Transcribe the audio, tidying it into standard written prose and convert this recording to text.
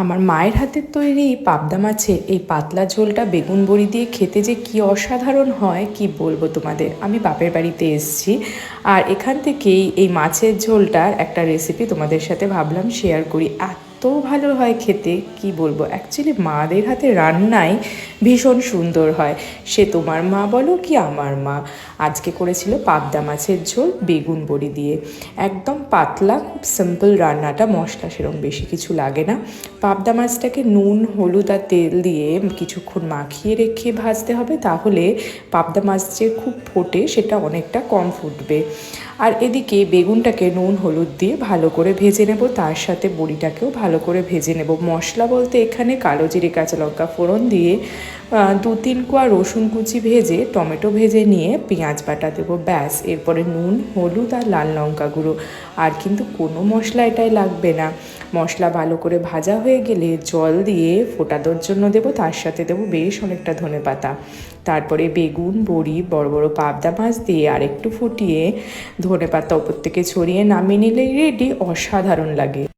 আমার মায়ের হাতের তৈরি পাবদা মাছের এই পাতলা ঝোলটা বেগুন বড়ি দিয়ে খেতে যে কি অসাধারণ হয় কি বলবো তোমাদের। আমি বাপের বাড়িতে এসেছি আর এখান থেকেই এই মাছের ঝোলটার একটা রেসিপি তোমাদের সাথে ভাবলাম শেয়ার করি। এত ভালো হয় খেতে কি বলবো। অ্যাকচুয়ালি মাদের হাতে রান্নাই ভীষণ সুন্দর হয়, সে তোমার মা বলো কি আমার মা। আজকে করেছিল পাবদা মাছের ঝোল বেগুন বড়ি দিয়ে, একদম পাতলা, খুব সিম্পল রান্নাটা, মশলা সেরকম বেশি কিছু লাগে না। পাবদা মাছটাকে নুন হলুদ আর তেল দিয়ে কিছুক্ষণ মাখিয়ে রেখে ভাজতে হবে, তাহলে পাবদা মাছ যে খুব ফোটে সেটা অনেকটা কম ফুটবে। আর এদিকে বেগুনটাকে নুন হলুদ দিয়ে ভালো করে ভেজে নেব, তার সাথে বড়িটাকেও ভালো করে ভেজে নেব। মশলা বলতে এখানে কালো জিরে কাঁচা লঙ্কা ফোড়ন দিয়ে 2-3 কোয়া রসুন কুচি ভেজে টমেটো ভেজে নিয়ে পেঁয়াজ বাটা দেবো, ব্যাস। এরপরে নুন হলুদ আর লাল লঙ্কা গুঁড়ো, আর কিন্তু কোনো মশলা এটাই লাগবে না। মশলা ভালো করে ভাজা হয়ে গেলে জল দিয়ে ফোটানোর জন্য দেবো, তার সাথে দেবো বেশ অনেকটা ধনেপাতা। তারপরে বেগুন বড়ি বড় বড় পাবদা মাছ দিয়ে আর একটু ফুটিয়ে ধনেপাতা ওপর থেকে ছড়িয়ে নামিয়ে নিলেই রেডি। অসাধারণ লাগে।